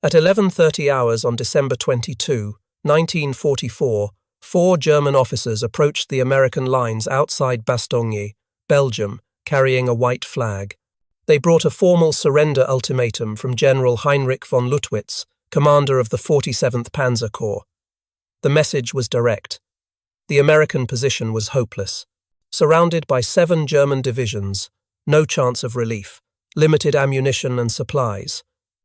At 11:30 hours on December 22, 1944, 4 German officers approached the American lines outside Bastogne, Belgium, carrying a white flag. They brought a formal surrender ultimatum from General Heinrich von Luttwitz, commander of the 47th Panzer Corps. The message was direct. The American position was hopeless. Surrounded by 7 German divisions, no chance of relief, limited ammunition and supplies.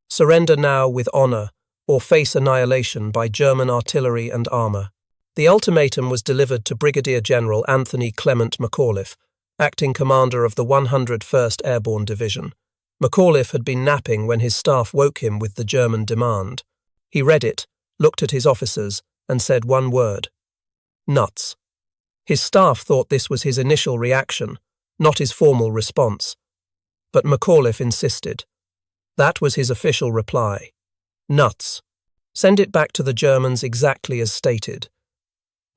Surrender now with honor, or face annihilation by German artillery and armor. The ultimatum was delivered to Brigadier General Anthony Creighton McAuliffe, acting commander of the 101st Airborne Division. McAuliffe had been napping when his staff woke him with the German demand. He read it, looked at his officers, and said one word: nuts. His staff thought this was his initial reaction, not his formal response. But McAuliffe insisted. That was his official reply. Nuts. Send it back to the Germans exactly as stated.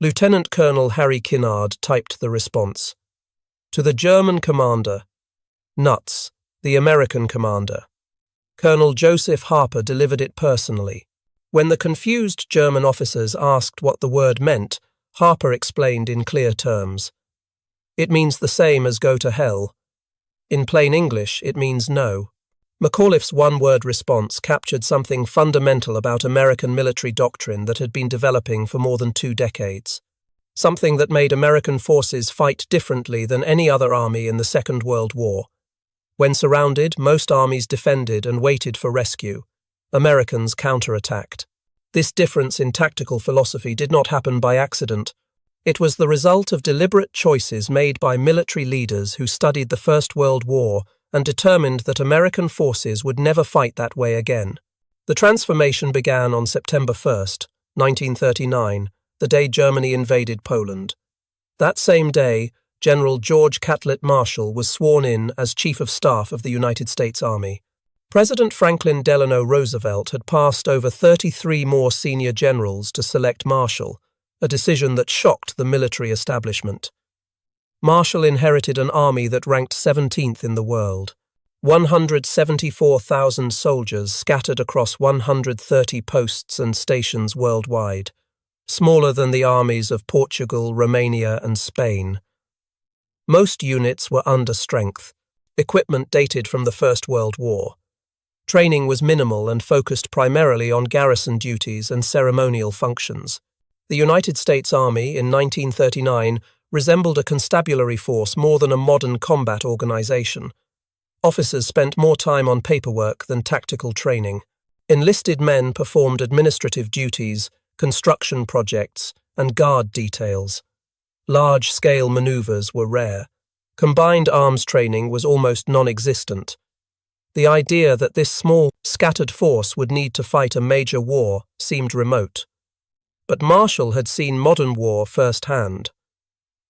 Lieutenant Colonel Harry Kinnard typed the response. To the German commander. Nuts. The American commander. Colonel Joseph Harper delivered it personally. When the confused German officers asked what the word meant, Harper explained in clear terms. It means the same as go to hell. In plain English, it means no. McAuliffe's one-word response captured something fundamental about American military doctrine that had been developing for more than 2 decades. Something that made American forces fight differently than any other army in the Second World War. When surrounded, most armies defended and waited for rescue. Americans counterattacked. This difference in tactical philosophy did not happen by accident. It was the result of deliberate choices made by military leaders who studied the First World War and determined that American forces would never fight that way again. The transformation began on September 1st, 1939, the day Germany invaded Poland. That same day, General George Catlett Marshall was sworn in as Chief of Staff of the United States Army. President Franklin Delano Roosevelt had passed over 33 more senior generals to select Marshall, a decision that shocked the military establishment. Marshall inherited an army that ranked 17th in the world. 174,000 soldiers scattered across 130 posts and stations worldwide, smaller than the armies of Portugal, Romania, and Spain. Most units were under strength, equipment dated from the First World War. Training was minimal and focused primarily on garrison duties and ceremonial functions. The United States Army in 1939 resembled a constabulary force more than a modern combat organization. Officers spent more time on paperwork than tactical training. Enlisted men performed administrative duties, construction projects, and guard details. Large-scale maneuvers were rare. Combined arms training was almost non-existent. The idea that this small, scattered force would need to fight a major war seemed remote. But Marshall had seen modern war firsthand.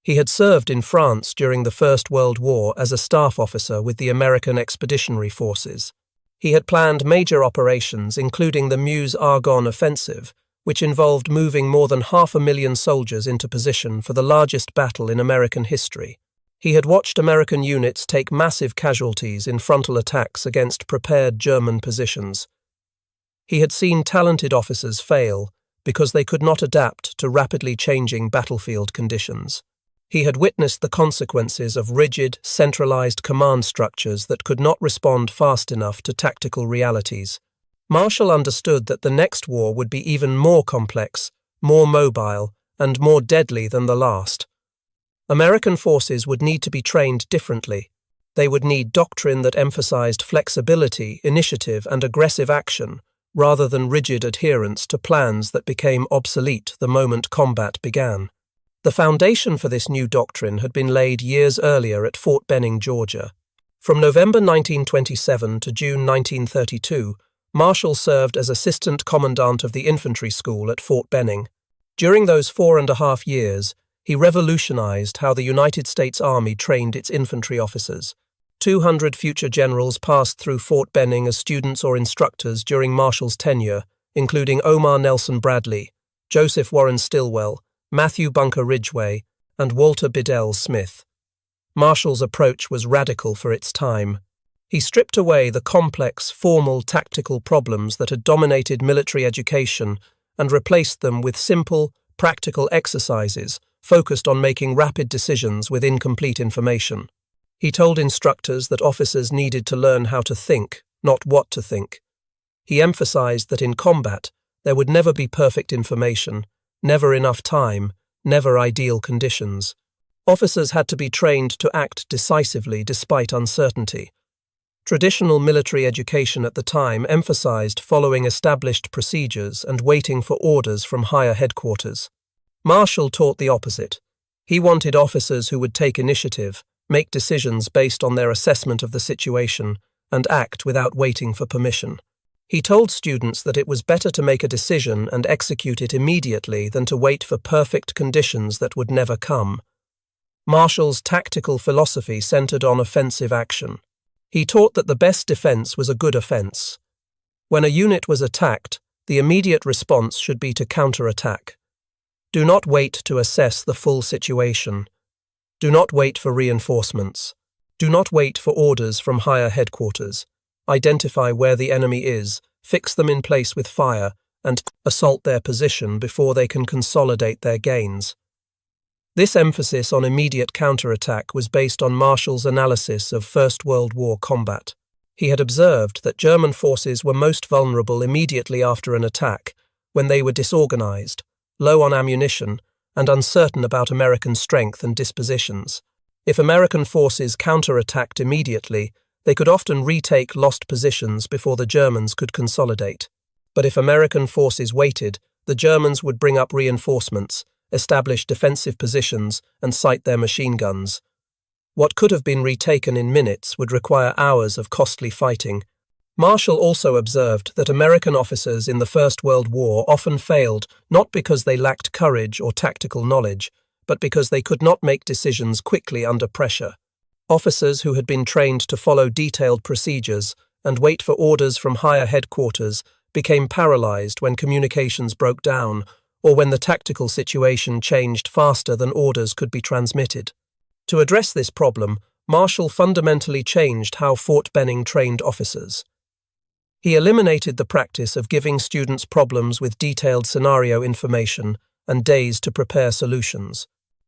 He had served in France during the First World War as a staff officer with the American Expeditionary Forces. He had planned major operations, including the Meuse-Argonne offensive, which involved moving more than 500,000 soldiers into position for the largest battle in American history. He had watched American units take massive casualties in frontal attacks against prepared German positions. He had seen talented officers fail because they could not adapt to rapidly changing battlefield conditions. He had witnessed the consequences of rigid, centralized command structures that could not respond fast enough to tactical realities. Marshall understood that the next war would be even more complex, more mobile, and more deadly than the last. American forces would need to be trained differently. They would need doctrine that emphasized flexibility, initiative, and aggressive action, rather than rigid adherence to plans that became obsolete the moment combat began. The foundation for this new doctrine had been laid years earlier at Fort Benning, Georgia. From November 1927 to June 1932, Marshall served as Assistant Commandant of the Infantry School at Fort Benning. During those 4.5 years, he revolutionized how the United States Army trained its infantry officers. 200 future generals passed through Fort Benning as students or instructors during Marshall's tenure, including Omar Nelson Bradley, Joseph Warren Stilwell, Matthew Bunker Ridgway, and Walter Bedell Smith. Marshall's approach was radical for its time. He stripped away the complex, formal, tactical problems that had dominated military education and replaced them with simple, practical exercises focused on making rapid decisions with incomplete information. He told instructors that officers needed to learn how to think, not what to think. He emphasized that in combat, there would never be perfect information, never enough time, never ideal conditions. Officers had to be trained to act decisively despite uncertainty. Traditional military education at the time emphasized following established procedures and waiting for orders from higher headquarters. Marshall taught the opposite. He wanted officers who would take initiative, make decisions based on their assessment of the situation, and act without waiting for permission. He told students that it was better to make a decision and execute it immediately than to wait for perfect conditions that would never come. Marshall's tactical philosophy centered on offensive action. He taught that the best defense was a good offense. When a unit was attacked, the immediate response should be to counterattack. Do not wait to assess the full situation. Do not wait for reinforcements. Do not wait for orders from higher headquarters. Identify where the enemy is, fix them in place with fire, and assault their position before they can consolidate their gains. This emphasis on immediate counterattack was based on Marshall's analysis of First World War combat. He had observed that German forces were most vulnerable immediately after an attack, when they were disorganized, low on ammunition, and uncertain about American strength and dispositions. If American forces counterattacked immediately, they could often retake lost positions before the Germans could consolidate. But if American forces waited, the Germans would bring up reinforcements, establish defensive positions, and sight their machine guns. What could have been retaken in minutes would require hours of costly fighting. Marshall also observed that American officers in the First World War often failed not because they lacked courage or tactical knowledge, but because they could not make decisions quickly under pressure. Officers who had been trained to follow detailed procedures and wait for orders from higher headquarters became paralyzed when communications broke down or when the tactical situation changed faster than orders could be transmitted. To address this problem, Marshall fundamentally changed how Fort Benning trained officers. He eliminated the practice of giving students problems with detailed scenario information and days to prepare solutions.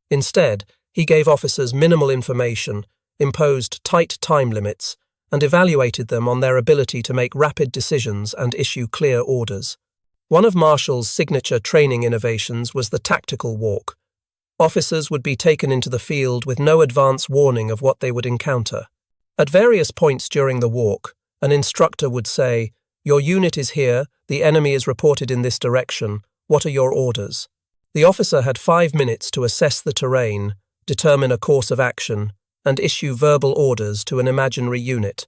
Instead, he gave officers minimal information, imposed tight time limits, and evaluated them on their ability to make rapid decisions and issue clear orders. One of Marshall's signature training innovations was the tactical walk. Officers would be taken into the field with no advance warning of what they would encounter. At various points during the walk, an instructor would say, "Your unit is here, the enemy is reported in this direction, what are your orders?" The officer had 5 minutes to assess the terrain, determine a course of action, and issue verbal orders to an imaginary unit.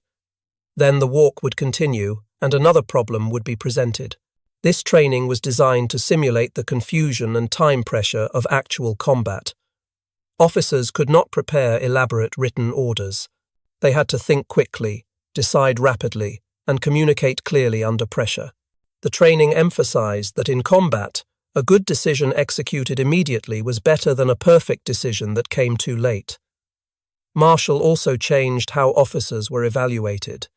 Then the walk would continue, and another problem would be presented. This training was designed to simulate the confusion and time pressure of actual combat. Officers could not prepare elaborate written orders. They had to think quickly, decide rapidly, and communicate clearly under pressure. The training emphasized that in combat, a good decision executed immediately was better than a perfect decision that came too late. Marshall also changed how officers were evaluated.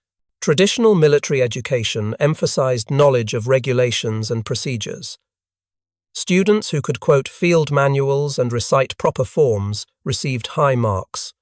Traditional military education emphasized knowledge of regulations and procedures. Students who could quote field manuals and recite proper forms received high marks.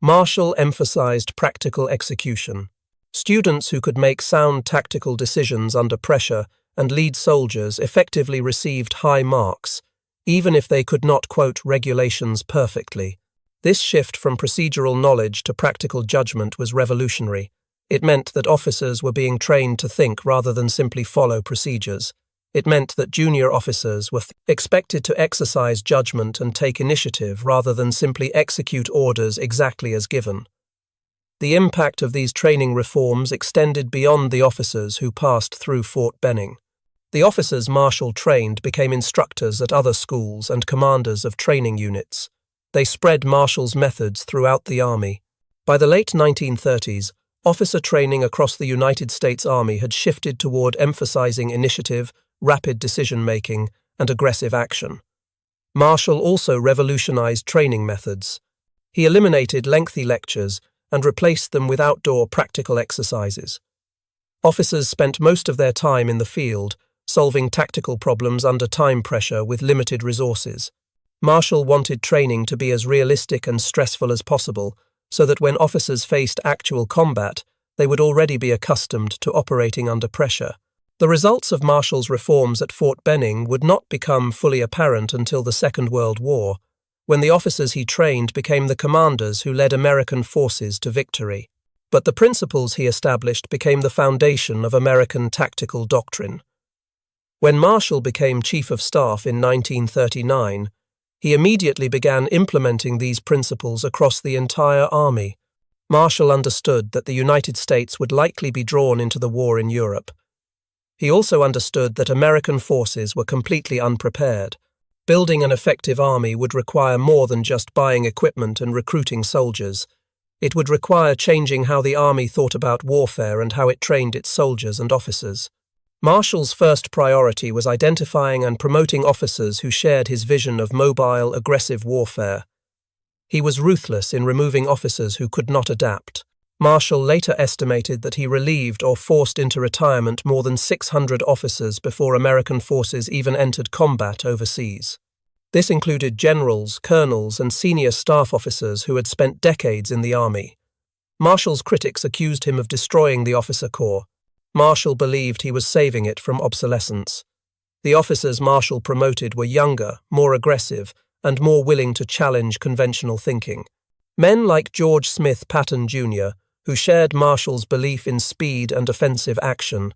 Marshall emphasized practical execution. Students who could make sound tactical decisions under pressure and lead soldiers effectively received high marks, even if they could not quote regulations perfectly. This shift from procedural knowledge to practical judgment was revolutionary. It meant that officers were being trained to think rather than simply follow procedures. It meant that junior officers were expected to exercise judgment and take initiative rather than simply execute orders exactly as given. The impact of these training reforms extended beyond the officers who passed through Fort Benning. The officers Marshall trained became instructors at other schools and commanders of training units. They spread Marshall's methods throughout the Army. By the late 1930s, officer training across the United States Army had shifted toward emphasizing initiative, rapid decision-making, and aggressive action. Marshall also revolutionized training methods. He eliminated lengthy lectures and replaced them with outdoor practical exercises. Officers spent most of their time in the field, solving tactical problems under time pressure with limited resources. Marshall wanted training to be as realistic and stressful as possible, so that when officers faced actual combat, they would already be accustomed to operating under pressure. The results of Marshall's reforms at Fort Benning would not become fully apparent until the Second World War, when the officers he trained became the commanders who led American forces to victory. But the principles he established became the foundation of American tactical doctrine. When Marshall became Chief of Staff in 1939, he immediately began implementing these principles across the entire army. Marshall understood that the United States would likely be drawn into the war in Europe. He also understood that American forces were completely unprepared. Building an effective army would require more than just buying equipment and recruiting soldiers. It would require changing how the army thought about warfare and how it trained its soldiers and officers. Marshall's first priority was identifying and promoting officers who shared his vision of mobile, aggressive warfare. He was ruthless in removing officers who could not adapt. Marshall later estimated that he relieved or forced into retirement more than 600 officers before American forces even entered combat overseas. This included generals, colonels, and senior staff officers who had spent decades in the army. Marshall's critics accused him of destroying the officer corps. Marshall believed he was saving it from obsolescence. The officers Marshall promoted were younger, more aggressive, and more willing to challenge conventional thinking. Men like George Smith Patton Jr., who shared Marshall's belief in speed and offensive action,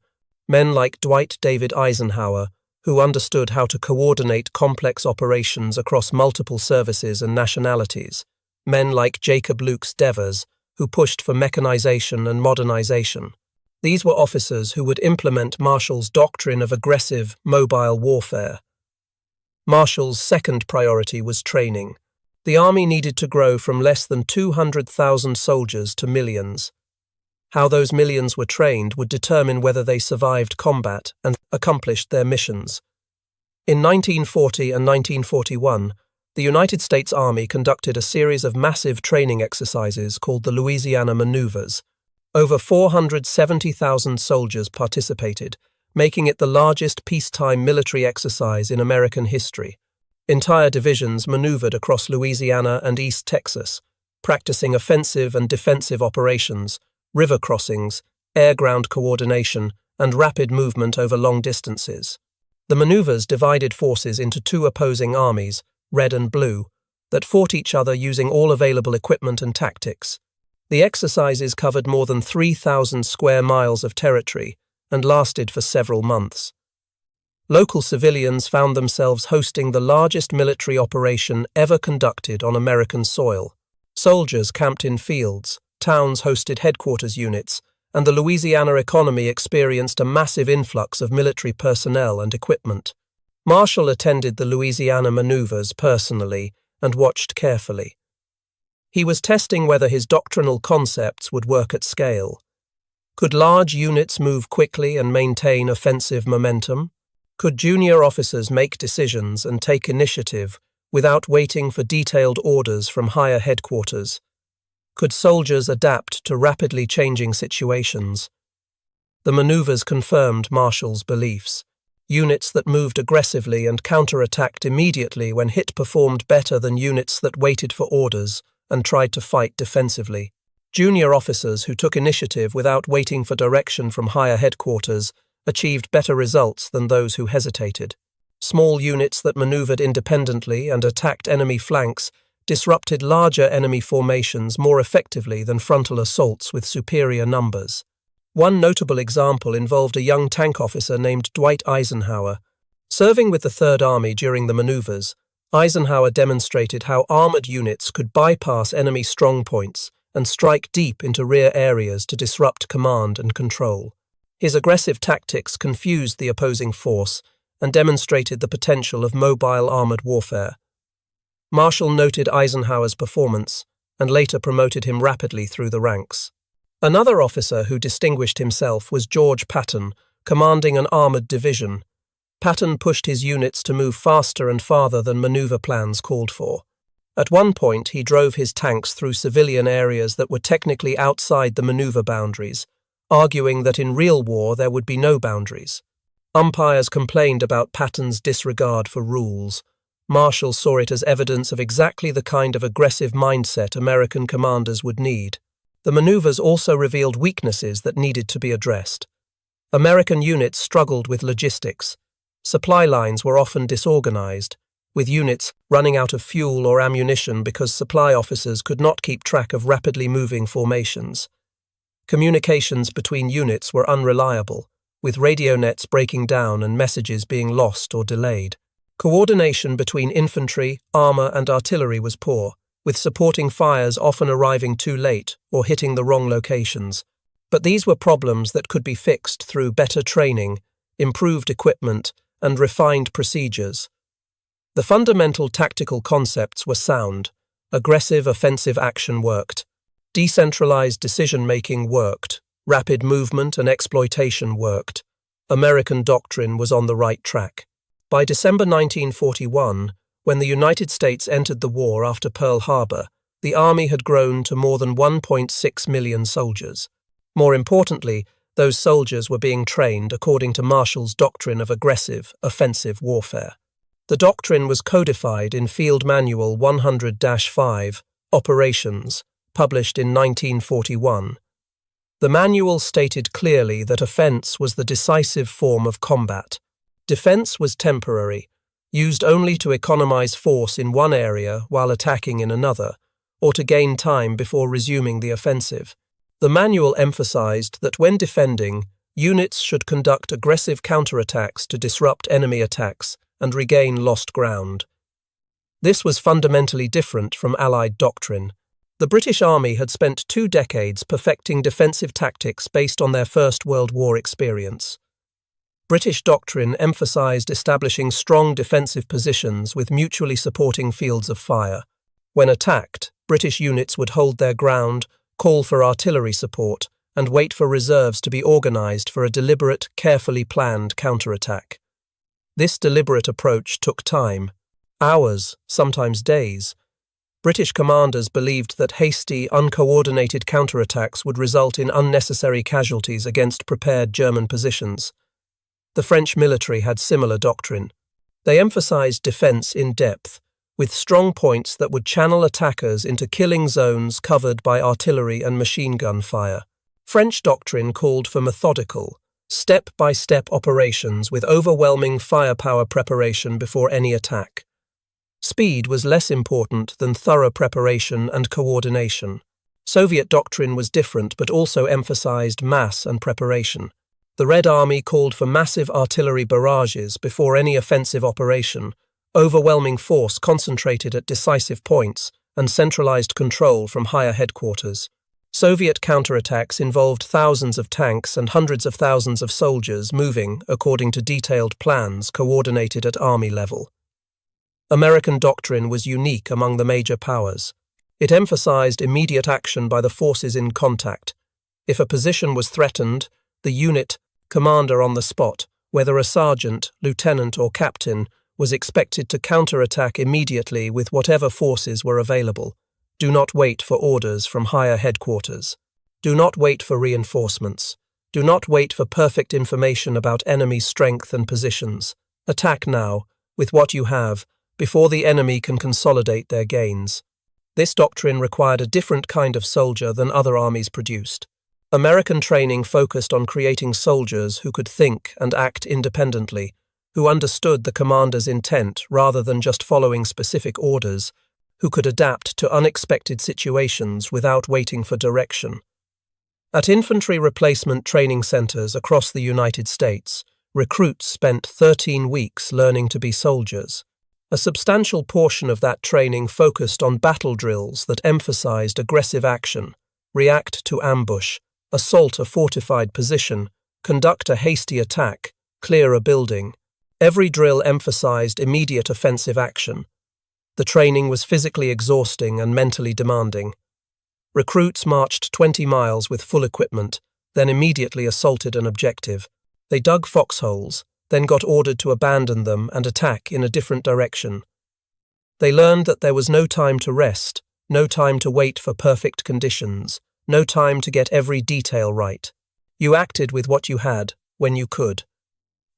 men like Dwight David Eisenhower, who understood how to coordinate complex operations across multiple services and nationalities, men like Jacob Lukes Devers, who pushed for mechanization and modernization. These were officers who would implement Marshall's doctrine of aggressive, mobile warfare. Marshall's second priority was training. The army needed to grow from less than 200,000 soldiers to millions. How those millions were trained would determine whether they survived combat and accomplished their missions. In 1940 and 1941, the United States Army conducted a series of massive training exercises called the Louisiana Maneuvers. Over 470,000 soldiers participated, making it the largest peacetime military exercise in American history. Entire divisions maneuvered across Louisiana and East Texas, practicing offensive and defensive operations, river crossings, air-ground coordination, and rapid movement over long distances. The maneuvers divided forces into two opposing armies, red and blue, that fought each other using all available equipment and tactics. The exercises covered more than 3,000 square miles of territory and lasted for several months. Local civilians found themselves hosting the largest military operation ever conducted on American soil. Soldiers camped in fields, towns hosted headquarters units, and the Louisiana economy experienced a massive influx of military personnel and equipment. Marshall attended the Louisiana Maneuvers personally and watched carefully. He was testing whether his doctrinal concepts would work at scale. Could large units move quickly and maintain offensive momentum? Could junior officers make decisions and take initiative without waiting for detailed orders from higher headquarters? Could soldiers adapt to rapidly changing situations? The maneuvers confirmed Marshall's beliefs. Units that moved aggressively and counterattacked immediately when hit performed better than units that waited for orders and tried to fight defensively. Junior officers who took initiative without waiting for direction from higher headquarters achieved better results than those who hesitated. Small units that maneuvered independently and attacked enemy flanks disrupted larger enemy formations more effectively than frontal assaults with superior numbers. One notable example involved a young tank officer named Dwight Eisenhower. Serving with the Third Army during the maneuvers, Eisenhower demonstrated how armored units could bypass enemy strongpoints and strike deep into rear areas to disrupt command and control. His aggressive tactics confused the opposing force and demonstrated the potential of mobile armored warfare. Marshall noted Eisenhower's performance and later promoted him rapidly through the ranks. Another officer who distinguished himself was George Patton, commanding an armored division. Patton pushed his units to move faster and farther than maneuver plans called for. At one point, he drove his tanks through civilian areas that were technically outside the maneuver boundaries, arguing that in real war there would be no boundaries. Umpires complained about Patton's disregard for rules. Marshall saw it as evidence of exactly the kind of aggressive mindset American commanders would need. The maneuvers also revealed weaknesses that needed to be addressed. American units struggled with logistics. Supply lines were often disorganized, with units running out of fuel or ammunition because supply officers could not keep track of rapidly moving formations. Communications between units were unreliable, with radio nets breaking down and messages being lost or delayed. Coordination between infantry, armor, and artillery was poor, with supporting fires often arriving too late or hitting the wrong locations. But these were problems that could be fixed through better training, improved equipment, and refined procedures. The fundamental tactical concepts were sound. Aggressive offensive action worked. Decentralized decision-making worked. Rapid movement and exploitation worked. American doctrine was on the right track. By December 1941, when the United States entered the war after Pearl Harbor, the Army had grown to more than 1.6 million soldiers. More importantly, those soldiers were being trained according to Marshall's doctrine of aggressive, offensive warfare. The doctrine was codified in Field Manual 100-5, Operations, published in 1941. The manual stated clearly that offense was the decisive form of combat. Defense was temporary, used only to economize force in one area while attacking in another, or to gain time before resuming the offensive. The manual emphasized that when defending, units should conduct aggressive counterattacks to disrupt enemy attacks and regain lost ground. This was fundamentally different from Allied doctrine. The British Army had spent 2 decades perfecting defensive tactics based on their First World War experience. British doctrine emphasized establishing strong defensive positions with mutually supporting fields of fire. When attacked, British units would hold their ground, call for artillery support, and wait for reserves to be organized for a deliberate, carefully planned counterattack. This deliberate approach took time, hours, sometimes days. British commanders believed that hasty, uncoordinated counterattacks would result in unnecessary casualties against prepared German positions. The French military had similar doctrine. They emphasized defense in depth, with strong points that would channel attackers into killing zones covered by artillery and machine gun fire. French doctrine called for methodical, step-by-step operations with overwhelming firepower preparation before any attack. Speed was less important than thorough preparation and coordination. Soviet doctrine was different but also emphasized mass and preparation. The Red Army called for massive artillery barrages before any offensive operation, overwhelming force concentrated at decisive points, and centralized control from higher headquarters. Soviet counterattacks involved thousands of tanks and hundreds of thousands of soldiers moving according to detailed plans coordinated at army level. American doctrine was unique among the major powers. It emphasized immediate action by the forces in contact. If a position was threatened, the unit, commander on the spot, whether a sergeant, lieutenant, or captain, was expected to counterattack immediately with whatever forces were available. Do not wait for orders from higher headquarters. Do not wait for reinforcements. Do not wait for perfect information about enemy strength and positions. Attack now, with what you have, before the enemy can consolidate their gains. This doctrine required a different kind of soldier than other armies produced. American training focused on creating soldiers who could think and act independently, who understood the commander's intent rather than just following specific orders, who could adapt to unexpected situations without waiting for direction. At infantry replacement training centers across the United States, recruits spent 13 weeks learning to be soldiers. A substantial portion of that training focused on battle drills that emphasized aggressive action, react to ambush, assault a fortified position, conduct a hasty attack, clear a building. Every drill emphasized immediate offensive action. The training was physically exhausting and mentally demanding. Recruits marched 20 miles with full equipment, then immediately assaulted an objective. They dug foxholes, then got ordered to abandon them and attack in a different direction. They learned that there was no time to rest, no time to wait for perfect conditions, no time to get every detail right. You acted with what you had, when you could.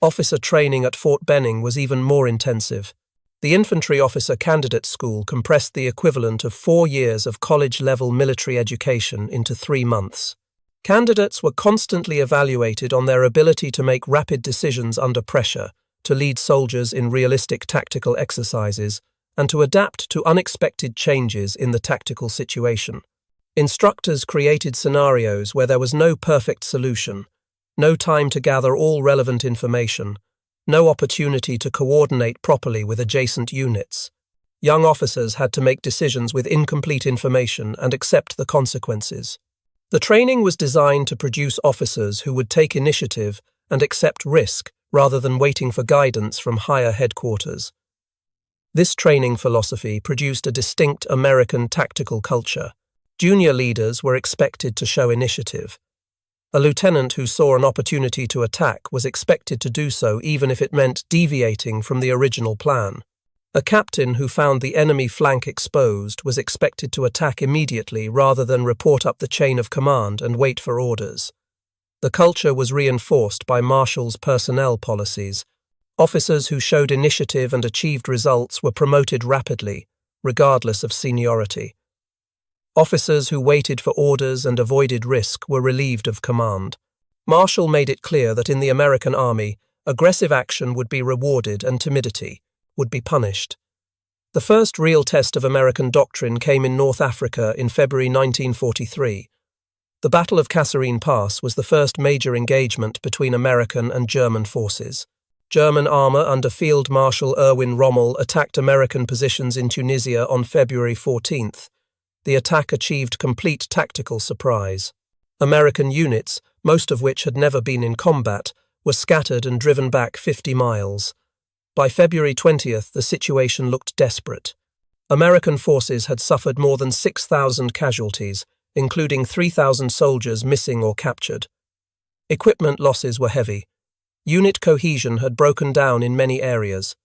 Officer training at Fort Benning was even more intensive. The Infantry Officer Candidate School compressed the equivalent of 4 years of college-level military education into 3 months. Candidates were constantly evaluated on their ability to make rapid decisions under pressure, to lead soldiers in realistic tactical exercises, and to adapt to unexpected changes in the tactical situation. Instructors created scenarios where there was no perfect solution, no time to gather all relevant information, no opportunity to coordinate properly with adjacent units. Young officers had to make decisions with incomplete information and accept the consequences. The training was designed to produce officers who would take initiative and accept risk rather than waiting for guidance from higher headquarters. This training philosophy produced a distinct American tactical culture. Junior leaders were expected to show initiative. A lieutenant who saw an opportunity to attack was expected to do so even if it meant deviating from the original plan. A captain who found the enemy flank exposed was expected to attack immediately rather than report up the chain of command and wait for orders. The culture was reinforced by Marshall's personnel policies. Officers who showed initiative and achieved results were promoted rapidly, regardless of seniority. Officers who waited for orders and avoided risk were relieved of command. Marshall made it clear that in the American Army, aggressive action would be rewarded and timidity would be punished. The first real test of American doctrine came in North Africa in February 1943. The Battle of Kasserine Pass was the first major engagement between American and German forces. German armor under Field Marshal Erwin Rommel attacked American positions in Tunisia on February 14th. The attack achieved complete tactical surprise. American units, most of which had never been in combat, were scattered and driven back 50 miles. By February 20th, the situation looked desperate. American forces had suffered more than 6,000 casualties, including 3,000 soldiers missing or captured. Equipment losses were heavy. Unit cohesion had broken down in many areas.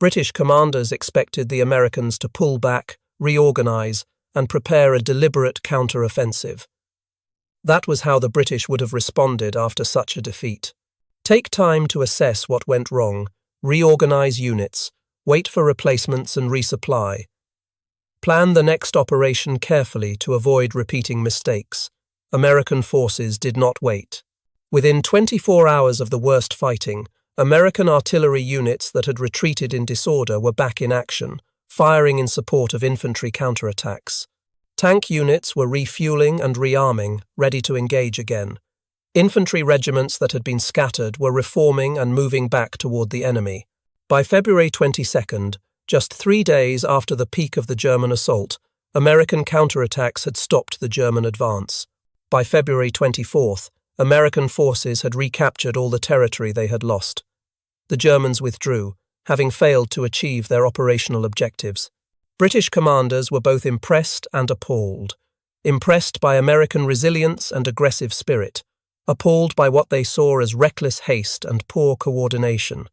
British commanders expected the Americans to pull back, reorganize, and prepare a deliberate counter-offensive. That was how the British would have responded after such a defeat. Take time to assess what went wrong, reorganize units, wait for replacements and resupply. Plan the next operation carefully to avoid repeating mistakes. American forces did not wait. Within 24 hours of the worst fighting, American artillery units that had retreated in disorder were back in action, firing in support of infantry counterattacks. Tank units were refueling and rearming, ready to engage again. Infantry regiments that had been scattered were reforming and moving back toward the enemy. By February 22nd, just 3 days after the peak of the German assault, American counterattacks had stopped the German advance. By February 24th, American forces had recaptured all the territory they had lost. The Germans withdrew, having failed to achieve their operational objectives. British commanders were both impressed and appalled. Impressed by American resilience and aggressive spirit, appalled by what they saw as reckless haste and poor coordination.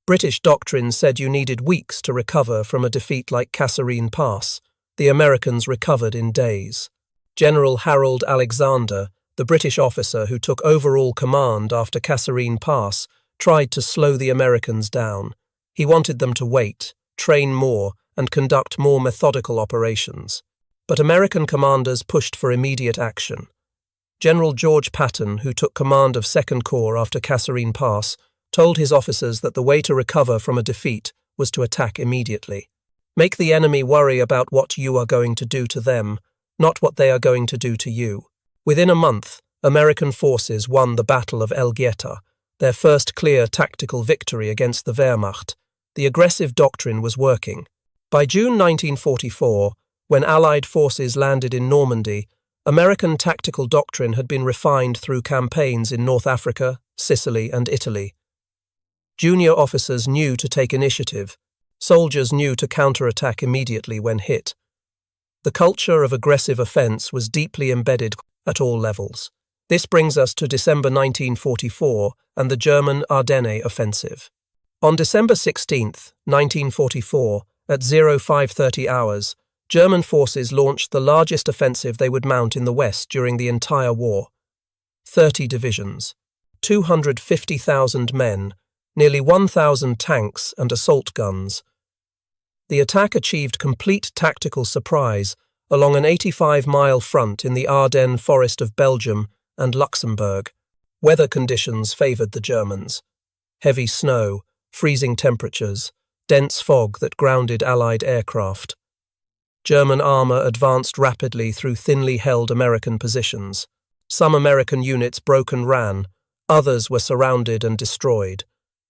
British doctrine said you needed weeks to recover from a defeat like Kasserine Pass. The Americans recovered in days. General Harold Alexander, the British officer who took overall command after Kasserine Pass, tried to slow the Americans down. He wanted them to wait, train more, and conduct more methodical operations. But American commanders pushed for immediate action. General George Patton, who took command of 2nd Corps after Kasserine Pass, told his officers that the way to recover from a defeat was to attack immediately. Make the enemy worry about what you are going to do to them, not what they are going to do to you. Within a month, American forces won the Battle of El Gueta, their first clear tactical victory against the Wehrmacht. The aggressive doctrine was working. By June 1944, when Allied forces landed in Normandy, American tactical doctrine had been refined through campaigns in North Africa, Sicily, and Italy. Junior officers knew to take initiative. Soldiers knew to counterattack immediately when hit. The culture of aggressive offense was deeply embedded at all levels. This brings us to December 1944 and the German Ardennes offensive. On December 16, 1944, At 0530 hours, German forces launched the largest offensive they would mount in the West during the entire war. 30 divisions, 250,000 men, nearly 1,000 tanks and assault guns. The attack achieved complete tactical surprise along an 85-mile front in the Ardennes forest of Belgium and Luxembourg. Weather conditions favored the Germans. Heavy snow, freezing temperatures, dense fog that grounded Allied aircraft. German armor advanced rapidly through thinly held American positions. Some American units broke and ran, others were surrounded and destroyed.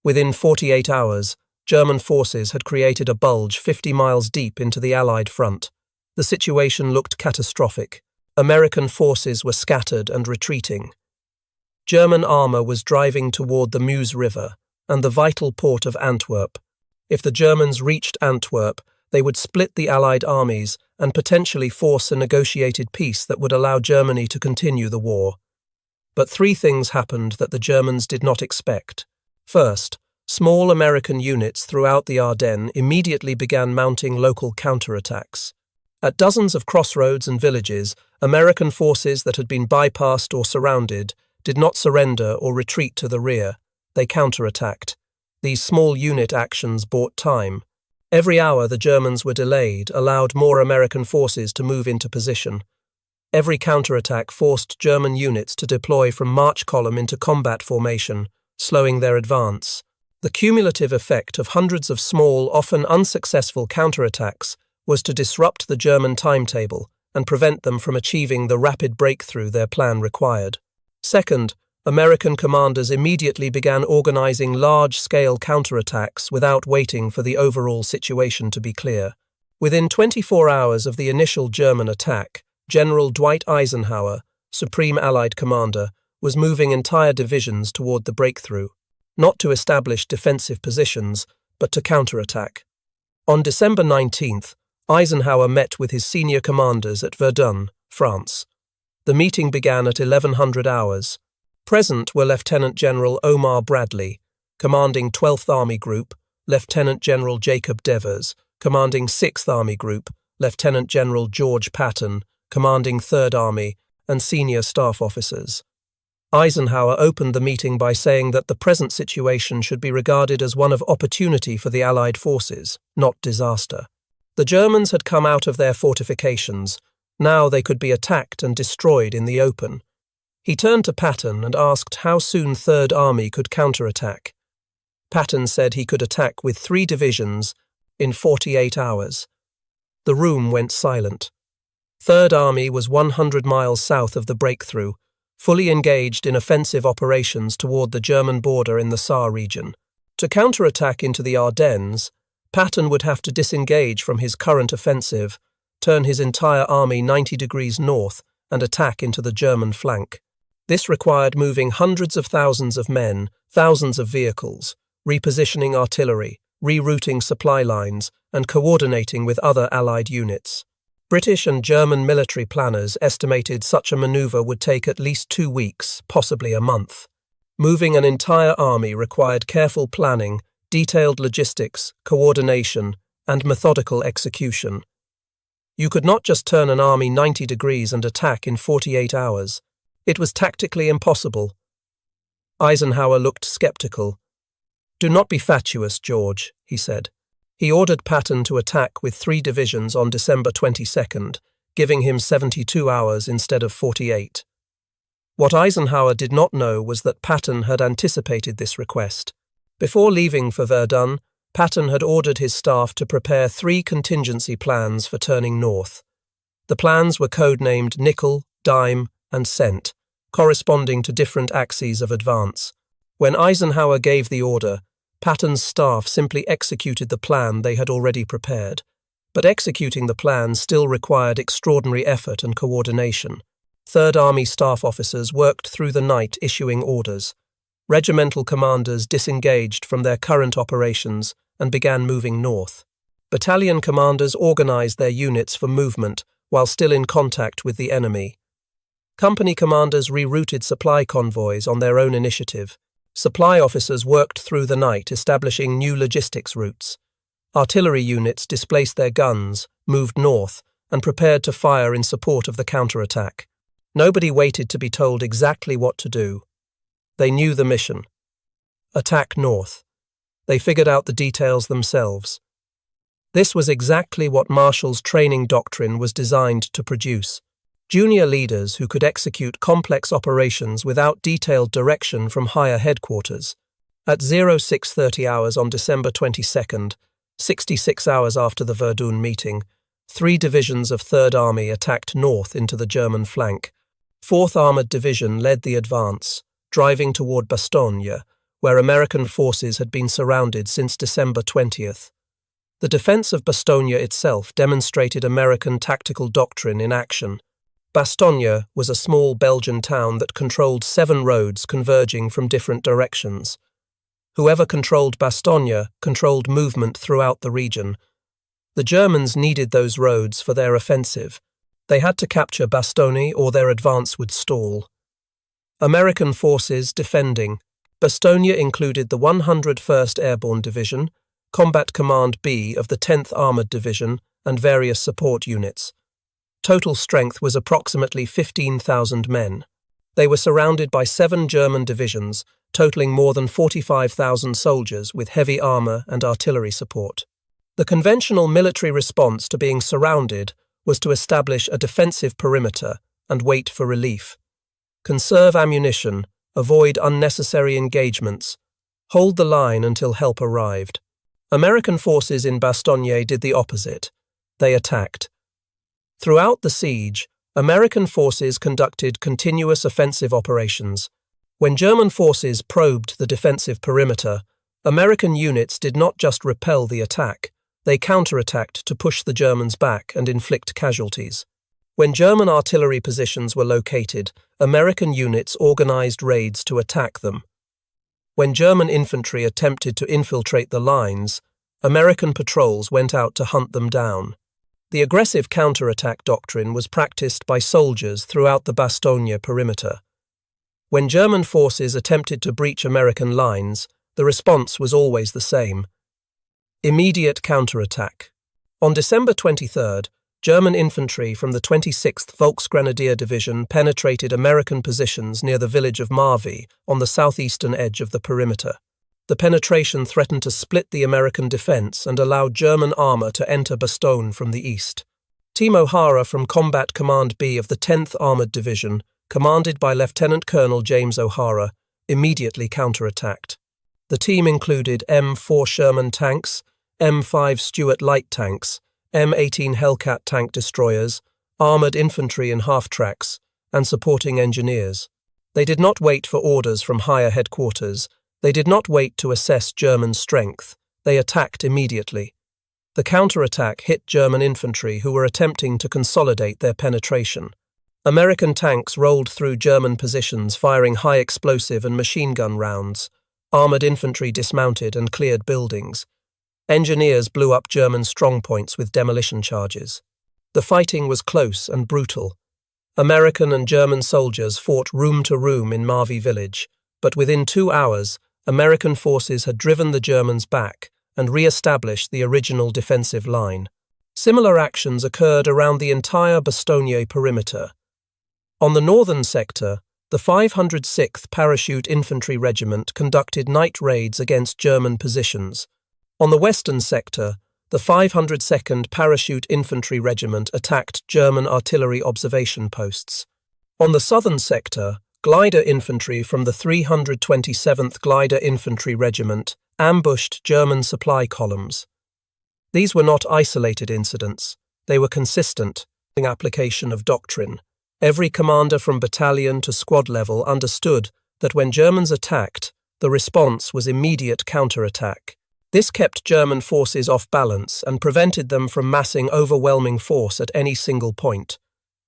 Within 48 hours, German forces had created a bulge 50 miles deep into the Allied front. The situation looked catastrophic. American forces were scattered and retreating. German armor was driving toward the Meuse River and the vital port of Antwerp. If the Germans reached Antwerp, they would split the Allied armies and potentially force a negotiated peace that would allow Germany to continue the war. But three things happened that the Germans did not expect. First, small American units throughout the Ardennes immediately began mounting local counterattacks. At dozens of crossroads and villages, American forces that had been bypassed or surrounded did not surrender or retreat to the rear. They counterattacked. These small unit actions bought time. Every hour the Germans were delayed allowed more American forces to move into position. Every counterattack forced German units to deploy from march column into combat formation, slowing their advance. The cumulative effect of hundreds of small, often unsuccessful counterattacks was to disrupt the German timetable and prevent them from achieving the rapid breakthrough their plan required. Second, American commanders immediately began organizing large-scale counterattacks without waiting for the overall situation to be clear. Within 24 hours of the initial German attack, General Dwight Eisenhower, Supreme Allied Commander, was moving entire divisions toward the breakthrough, not to establish defensive positions, but to counterattack. On December 19th, Eisenhower met with his senior commanders at Verdun, France. The meeting began at 1100 hours. Present were Lieutenant General Omar Bradley, commanding 12th Army Group, Lieutenant General Jacob Devers, commanding 6th Army Group, Lieutenant General George Patton, commanding 3rd Army, and senior staff officers. Eisenhower opened the meeting by saying that the present situation should be regarded as one of opportunity for the Allied forces, not disaster. The Germans had come out of their fortifications. Now they could be attacked and destroyed in the open. He turned to Patton and asked how soon 3rd Army could counterattack. Patton said he could attack with 3 divisions in 48 hours. The room went silent. 3rd Army was 100 miles south of the breakthrough, fully engaged in offensive operations toward the German border in the Saar region. To counterattack into the Ardennes, Patton would have to disengage from his current offensive, turn his entire army 90 degrees north, and attack into the German flank. This required moving hundreds of thousands of men, thousands of vehicles, repositioning artillery, rerouting supply lines, and coordinating with other Allied units. British and German military planners estimated such a maneuver would take at least 2 weeks, possibly a month. Moving an entire army required careful planning, detailed logistics, coordination, and methodical execution. You could not just turn an army 90 degrees and attack in 48 hours. It was tactically impossible. Eisenhower looked skeptical. "Do not be fatuous, George," he said. He ordered Patton to attack with 3 divisions on December 22nd, giving him 72 hours instead of 48. What Eisenhower did not know was that Patton had anticipated this request. Before leaving for Verdun, Patton had ordered his staff to prepare 3 contingency plans for turning north. The plans were codenamed Nickel, Dime, and Cent, corresponding to different axes of advance. When Eisenhower gave the order, Patton's staff simply executed the plan they had already prepared. But executing the plan still required extraordinary effort and coordination. 3rd Army staff officers worked through the night issuing orders. Regimental commanders disengaged from their current operations and began moving north. Battalion commanders organized their units for movement while still in contact with the enemy. Company commanders rerouted supply convoys on their own initiative. Supply officers worked through the night establishing new logistics routes. Artillery units displaced their guns, moved north, and prepared to fire in support of the counterattack. Nobody waited to be told exactly what to do. They knew the mission. Attack north. They figured out the details themselves. This was exactly what Marshall's training doctrine was designed to produce. Junior leaders who could execute complex operations without detailed direction from higher headquarters. At 0630 hours on December 22nd, 66 hours after the Verdun meeting, 3 divisions of 3rd Army attacked north into the German flank. 4th Armored Division led the advance, driving toward Bastogne, where American forces had been surrounded since December 20th. The defense of Bastogne itself demonstrated American tactical doctrine in action. Bastogne was a small Belgian town that controlled 7 roads converging from different directions. Whoever controlled Bastogne controlled movement throughout the region. The Germans needed those roads for their offensive. They had to capture Bastogne or their advance would stall. American forces defending. Bastogne included the 101st Airborne Division, Combat Command B of the 10th Armored Division, and various support units. Total strength was approximately 15,000 men. They were surrounded by 7 German divisions, totaling more than 45,000 soldiers with heavy armor and artillery support. The conventional military response to being surrounded was to establish a defensive perimeter and wait for relief. Conserve ammunition, avoid unnecessary engagements, hold the line until help arrived. American forces in Bastogne did the opposite. They attacked. Throughout the siege, American forces conducted continuous offensive operations. When German forces probed the defensive perimeter, American units did not just repel the attack, they counterattacked to push the Germans back and inflict casualties. When German artillery positions were located, American units organized raids to attack them. When German infantry attempted to infiltrate the lines, American patrols went out to hunt them down. The aggressive counterattack doctrine was practiced by soldiers throughout the Bastogne perimeter. When German forces attempted to breach American lines, the response was always the same. Immediate counterattack. On December 23rd, German infantry from the 26th Volksgrenadier Division penetrated American positions near the village of Marvy on the southeastern edge of the perimeter. The penetration threatened to split the American defense and allow German armor to enter Bastogne from the east. Team O'Hara from Combat Command B of the 10th Armored Division, commanded by Lieutenant Colonel James O'Hara, immediately counterattacked. The team included M4 Sherman tanks, M5 Stuart light tanks, M18 Hellcat tank destroyers, armoured infantry in half-tracks, and supporting engineers. They did not wait for orders from higher headquarters. They did not wait to assess German strength. They attacked immediately. The counterattack hit German infantry who were attempting to consolidate their penetration. American tanks rolled through German positions firing high explosive and machine gun rounds. Armoured infantry dismounted and cleared buildings. Engineers blew up German strongpoints with demolition charges. The fighting was close and brutal. American and German soldiers fought room to room in Marvy village, but within 2 hours, American forces had driven the Germans back and re-established the original defensive line. Similar actions occurred around the entire Bastogne perimeter. On the northern sector, the 506th Parachute Infantry Regiment conducted night raids against German positions. On the western sector, the 502nd Parachute Infantry Regiment attacked German artillery observation posts. On the southern sector, glider infantry from the 327th Glider Infantry Regiment ambushed German supply columns. These were not isolated incidents. They were consistent in application of doctrine. Every commander from battalion to squad level understood that when Germans attacked, the response was immediate counterattack. This kept German forces off balance and prevented them from massing overwhelming force at any single point.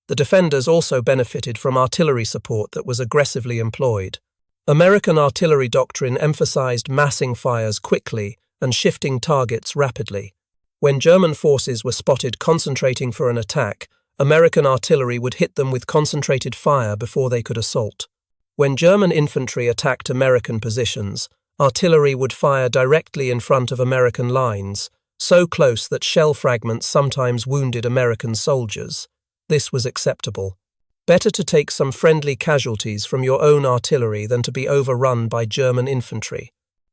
The defenders also benefited from artillery support that was aggressively employed. American artillery doctrine emphasized massing fires quickly and shifting targets rapidly. When German forces were spotted concentrating for an attack, American artillery would hit them with concentrated fire before they could assault. When German infantry attacked American positions, artillery would fire directly in front of American lines, so close that shell fragments sometimes wounded American soldiers. This was acceptable. Better to take some friendly casualties from your own artillery than to be overrun by German infantry.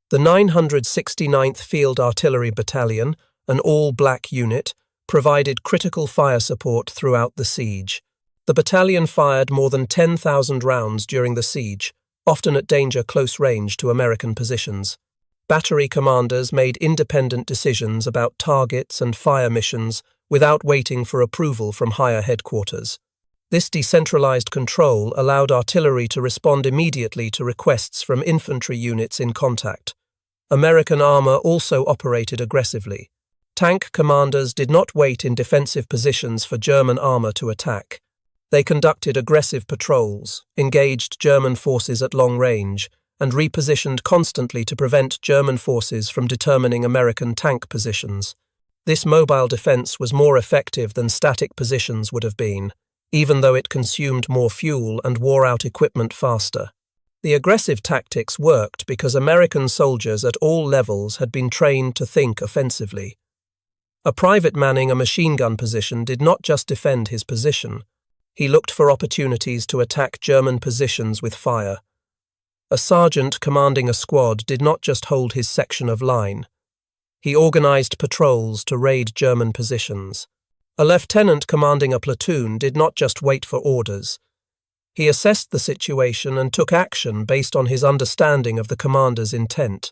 The 969th Field Artillery Battalion, an all-black unit, provided critical fire support throughout the siege. The battalion fired more than 10,000 rounds during the siege, often at danger close range to American positions. Battery commanders made independent decisions about targets and fire missions without waiting for approval from higher headquarters. This decentralized control allowed artillery to respond immediately to requests from infantry units in contact. American armor also operated aggressively. Tank commanders did not wait in defensive positions for German armor to attack. They conducted aggressive patrols, engaged German forces at long range, and repositioned constantly to prevent German forces from determining American tank positions. This mobile defense was more effective than static positions would have been, even though it consumed more fuel and wore out equipment faster. The aggressive tactics worked because American soldiers at all levels had been trained to think offensively. A private manning a machine gun position did not just defend his position. He looked for opportunities to attack German positions with fire. A sergeant commanding a squad did not just hold his section of line. He organized patrols to raid German positions. A lieutenant commanding a platoon did not just wait for orders. He assessed the situation and took action based on his understanding of the commander's intent.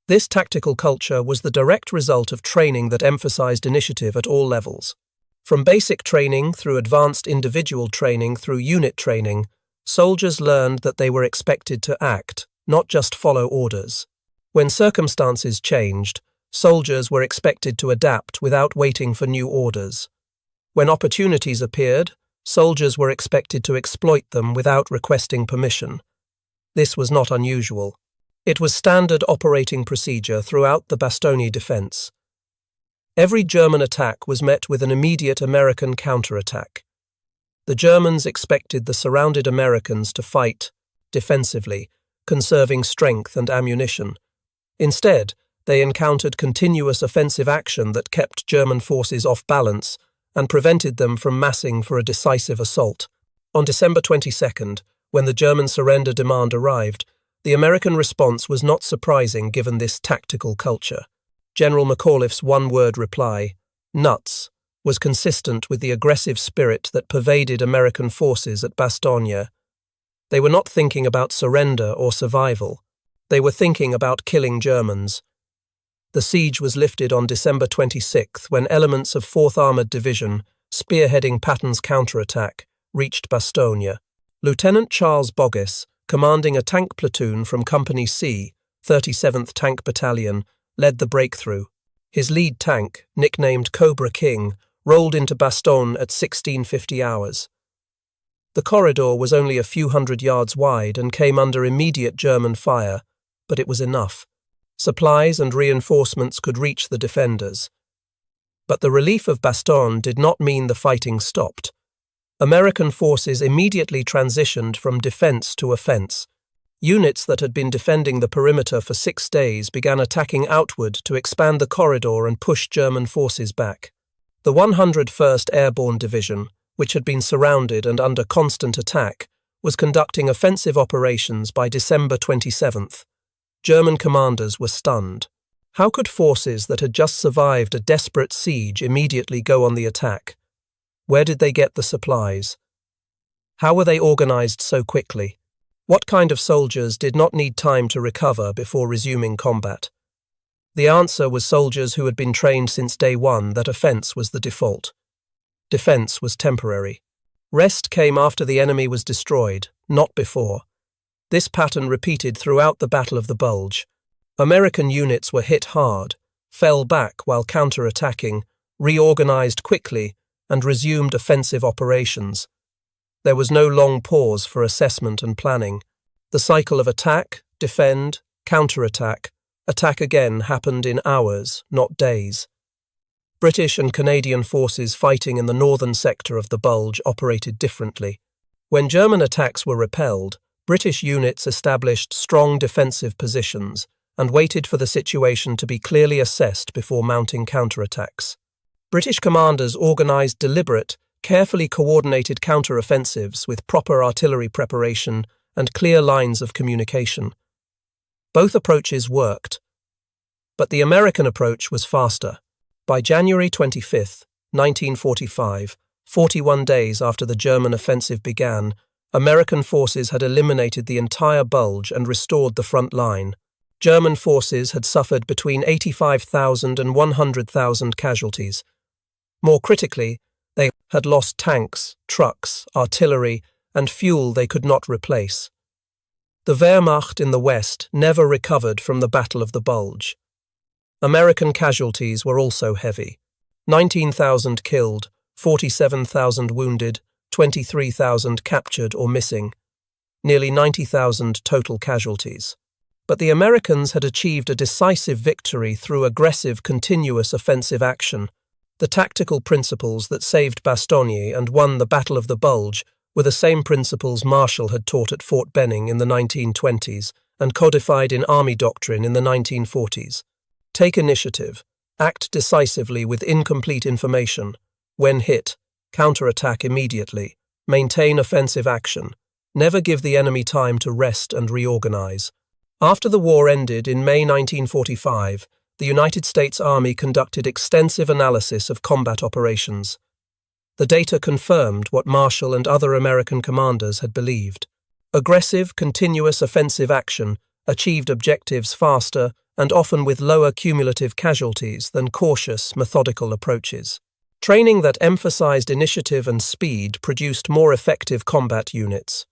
This tactical culture was the direct result of training that emphasized initiative at all levels. From basic training through advanced individual training through unit training, soldiers learned that they were expected to act, not just follow orders. When circumstances changed, soldiers were expected to adapt without waiting for new orders. When opportunities appeared, soldiers were expected to exploit them without requesting permission. This was not unusual. It was standard operating procedure throughout the Bastogne defense. Every German attack was met with an immediate American counterattack. The Germans expected the surrounded Americans to fight defensively, conserving strength and ammunition. Instead, they encountered continuous offensive action that kept German forces off balance and prevented them from massing for a decisive assault. On December 22nd, when the German surrender demand arrived, the American response was not surprising given this tactical culture. General McAuliffe's one-word reply, "nuts," was consistent with the aggressive spirit that pervaded American forces at Bastogne. They were not thinking about surrender or survival. They were thinking about killing Germans. The siege was lifted on December 26th when elements of 4th Armored Division, spearheading Patton's counterattack, reached Bastogne. Lieutenant Charles Bulge, commanding a tank platoon from Company C, 37th Tank Battalion, led the breakthrough. His lead tank, nicknamed Cobra King, rolled into Bastogne at 1650 hours. The corridor was only a few hundred yards wide and came under immediate German fire, but it was enough. Supplies and reinforcements could reach the defenders. But the relief of Bastogne did not mean the fighting stopped. American forces immediately transitioned from defense to offense. Units that had been defending the perimeter for 6 days began attacking outward to expand the corridor and push German forces back. The 101st Airborne Division, which had been surrounded and under constant attack, was conducting offensive operations by December 27th. German commanders were stunned. How could forces that had just survived a desperate siege immediately go on the attack? Where did they get the supplies? How were they organized so quickly? What kind of soldiers did not need time to recover before resuming combat? The answer was soldiers who had been trained since day one that offense was the default. Defense was temporary. Rest came after the enemy was destroyed, not before. This pattern repeated throughout the Battle of the Bulge. American units were hit hard, fell back while counterattacking, reorganized quickly, and resumed offensive operations. There was no long pause for assessment and planning. The cycle of attack, defend, counterattack, attack again happened in hours, not days. British and Canadian forces fighting in the northern sector of the Bulge operated differently. When German attacks were repelled, British units established strong defensive positions, and waited for the situation to be clearly assessed before mounting counterattacks. British commanders organized deliberate, carefully coordinated counter-offensives with proper artillery preparation and clear lines of communication. Both approaches worked, but the American approach was faster. By January 25, 1945, 41 days after the German offensive began, American forces had eliminated the entire Bulge and restored the front line. German forces had suffered between 85,000 and 100,000 casualties. More critically, they had lost tanks, trucks, artillery, and fuel they could not replace. The Wehrmacht in the West never recovered from the Battle of the Bulge. American casualties were also heavy. 19,000 killed, 47,000 wounded, 23,000 captured or missing. Nearly 90,000 total casualties. But the Americans had achieved a decisive victory through aggressive, continuous offensive action. The tactical principles that saved Bastogne and won the Battle of the Bulge were the same principles Marshall had taught at Fort Benning in the 1920s and codified in Army doctrine in the 1940s. Take initiative, act decisively with incomplete information. When hit, counterattack immediately, maintain offensive action, never give the enemy time to rest and reorganize. After the war ended in May 1945, the United States Army conducted extensive analysis of combat operations. The data confirmed what Marshall and other American commanders had believed. Aggressive, continuous offensive action achieved objectives faster and often with lower cumulative casualties than cautious, methodical approaches. Training that emphasized initiative and speed produced more effective combat units.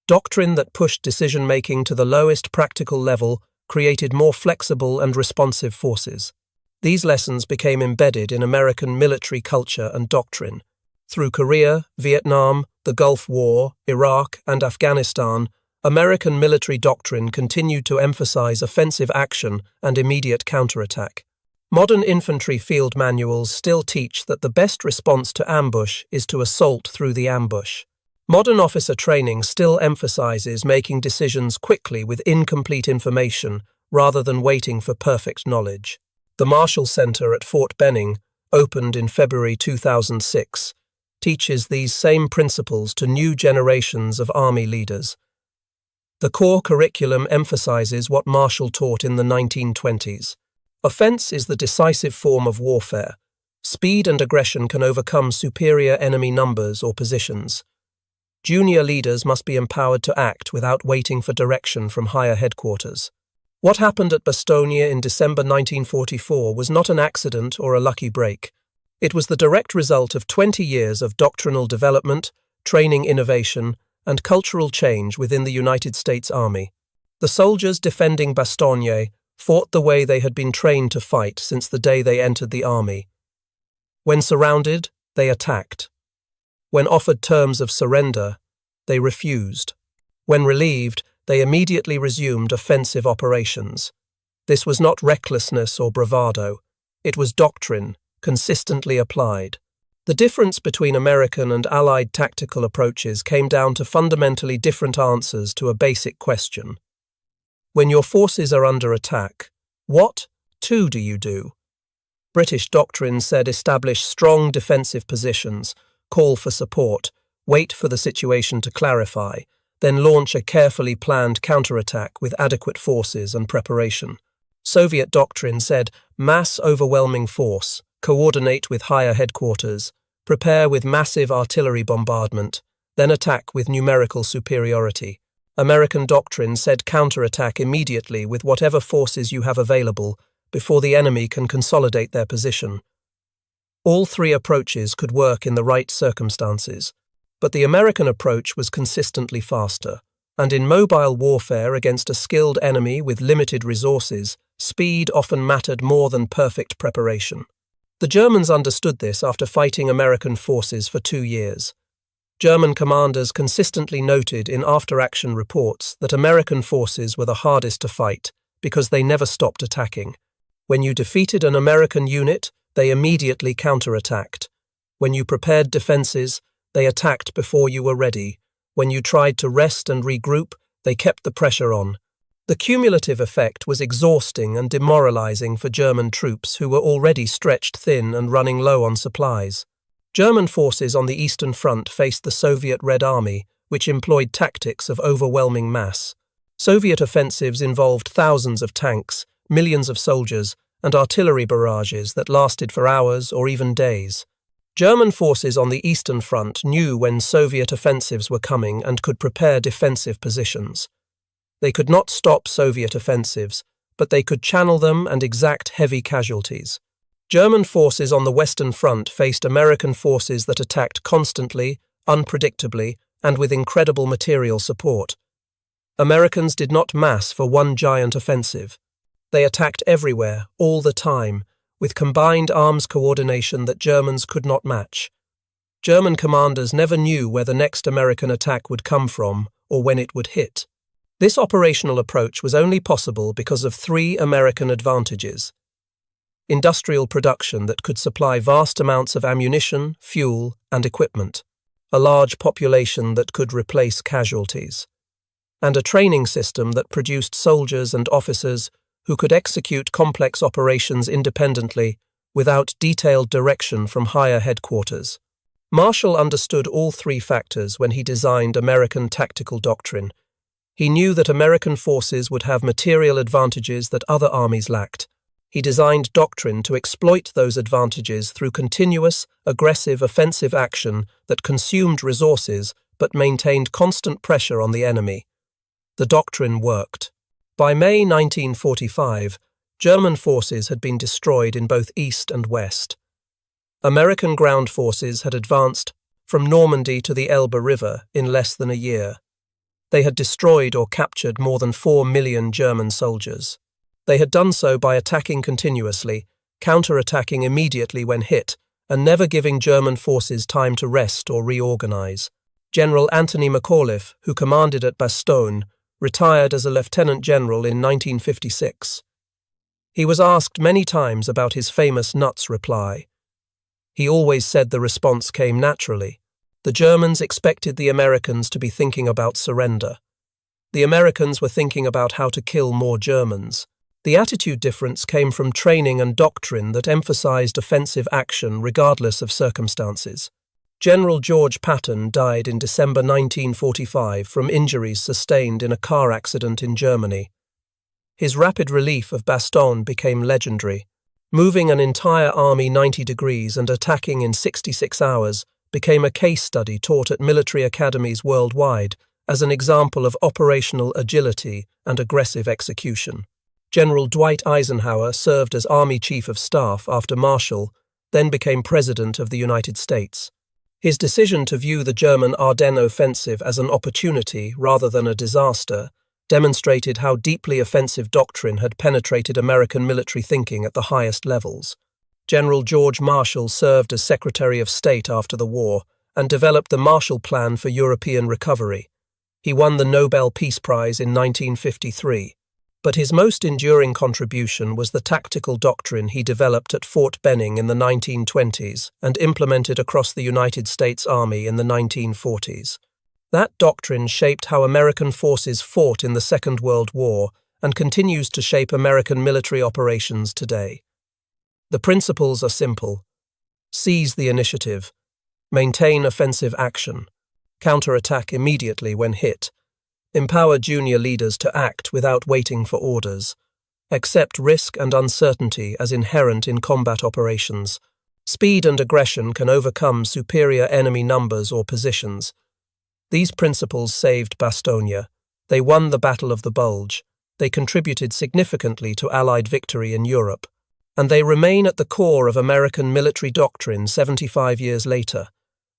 Doctrine that pushed decision-making to the lowest practical level created more flexible and responsive forces. These lessons became embedded in American military culture and doctrine. Through Korea, Vietnam, the Gulf War, Iraq, and Afghanistan, American military doctrine continued to emphasize offensive action and immediate counterattack. Modern infantry field manuals still teach that the best response to ambush is to assault through the ambush. Modern officer training still emphasizes making decisions quickly with incomplete information rather than waiting for perfect knowledge. The Marshall Center at Fort Benning, opened in February 2006, teaches these same principles to new generations of Army leaders. The core curriculum emphasizes what Marshall taught in the 1920s. Offense is the decisive form of warfare. Speed and aggression can overcome superior enemy numbers or positions. Junior leaders must be empowered to act without waiting for direction from higher headquarters. What happened at Bastogne in December 1944 was not an accident or a lucky break. It was the direct result of 20 years of doctrinal development, training innovation, and cultural change within the United States Army. The soldiers defending Bastogne fought the way they had been trained to fight since the day they entered the army. When surrounded, they attacked. When offered terms of surrender, they refused. When relieved, they immediately resumed offensive operations. This was not recklessness or bravado. It was doctrine, consistently applied. The difference between American and Allied tactical approaches came down to fundamentally different answers to a basic question. When your forces are under attack, what, do you do? British doctrine said establish strong defensive positions, call for support, wait for the situation to clarify, then launch a carefully planned counterattack with adequate forces and preparation. Soviet doctrine said mass overwhelming force, coordinate with higher headquarters, prepare with massive artillery bombardment, then attack with numerical superiority. American doctrine said counterattack immediately with whatever forces you have available before the enemy can consolidate their position. All three approaches could work in the right circumstances, but the American approach was consistently faster, and in mobile warfare against a skilled enemy with limited resources, speed often mattered more than perfect preparation. The Germans understood this after fighting American forces for 2 years. German commanders consistently noted in after-action reports that American forces were the hardest to fight because they never stopped attacking. When you defeated an American unit, they immediately counterattacked. When you prepared defenses, they attacked before you were ready. When you tried to rest and regroup, they kept the pressure on. The cumulative effect was exhausting and demoralizing for German troops who were already stretched thin and running low on supplies. German forces on the Eastern Front faced the Soviet Red Army, which employed tactics of overwhelming mass. Soviet offensives involved thousands of tanks, millions of soldiers, and artillery barrages that lasted for hours or even days. German forces on the Eastern Front knew when Soviet offensives were coming and could prepare defensive positions. They could not stop Soviet offensives, but they could channel them and exact heavy casualties. German forces on the Western Front faced American forces that attacked constantly, unpredictably, and with incredible material support. Americans did not mass for one giant offensive. They attacked everywhere, all the time, with combined arms coordination that Germans could not match. German commanders never knew where the next American attack would come from or when it would hit. This operational approach was only possible because of three American advantages: industrial production that could supply vast amounts of ammunition, fuel, and equipment, a large population that could replace casualties, and a training system that produced soldiers and officers who could execute complex operations independently without detailed direction from higher headquarters. Marshall understood all three factors when he designed American tactical doctrine. He knew that American forces would have material advantages that other armies lacked. He designed Doctrine to exploit those advantages through continuous, aggressive offensive action that consumed resources but maintained constant pressure on the enemy. The doctrine worked. By May 1945, German forces had been destroyed in both East and West. American ground forces had advanced from Normandy to the Elbe River in less than a year. They had destroyed or captured more than 4 million German soldiers. They had done so by attacking continuously, counterattacking immediately when hit, and never giving German forces time to rest or reorganize. General Anthony McAuliffe, who commanded at Bastogne, retired as a lieutenant general in 1956. He was asked many times about his famous nuts reply. He always said the response came naturally. The Germans expected the Americans to be thinking about surrender. The Americans were thinking about how to kill more Germans. The attitude difference came from training and doctrine that emphasized offensive action regardless of circumstances. General George Patton died in December 1945 from injuries sustained in a car accident in Germany. His rapid relief of Bastogne became legendary. Moving an entire army 90 degrees and attacking in 66 hours became a case study taught at military academies worldwide as an example of operational agility and aggressive execution. General Dwight Eisenhower served as Army Chief of Staff after Marshall, then became President of the United States. His decision to view the German Ardennes offensive as an opportunity rather than a disaster demonstrated how deeply offensive doctrine had penetrated American military thinking at the highest levels. General George Marshall served as Secretary of State after the war and developed the Marshall Plan for European Recovery. He won the Nobel Peace Prize in 1953. But his most enduring contribution was the tactical doctrine he developed at Fort Benning in the 1920s and implemented across the United States Army in the 1940s. That doctrine shaped how American forces fought in the Second World War and continues to shape American military operations today. The principles are simple. Seize the initiative. Maintain offensive action. Counterattack immediately when hit. Empower junior leaders to act without waiting for orders. Accept risk and uncertainty as inherent in combat operations. Speed and aggression can overcome superior enemy numbers or positions. These principles saved Bastogne. They won the Battle of the Bulge. They contributed significantly to Allied victory in Europe. And they remain at the core of American military doctrine 75 years later.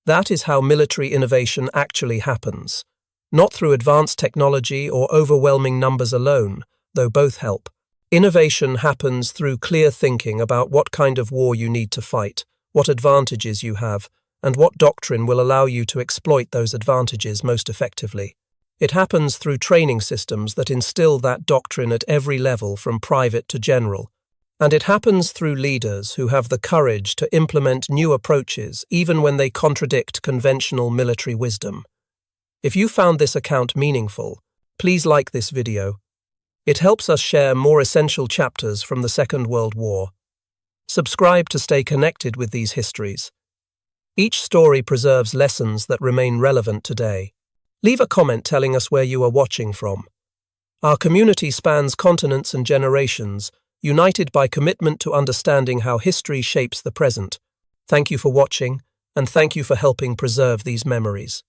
That is how military innovation actually happens. Not through advanced technology or overwhelming numbers alone, though both help. Innovation happens through clear thinking about what kind of war you need to fight, what advantages you have, and what doctrine will allow you to exploit those advantages most effectively. It happens through training systems that instill that doctrine at every level from private to general. And it happens through leaders who have the courage to implement new approaches even when they contradict conventional military wisdom. If you found this account meaningful, please like this video. It helps us share more essential chapters from the Second World War. Subscribe to stay connected with these histories. Each story preserves lessons that remain relevant today. Leave a comment telling us where you are watching from. Our community spans continents and generations, united by commitment to understanding how history shapes the present. Thank you for watching, and thank you for helping preserve these memories.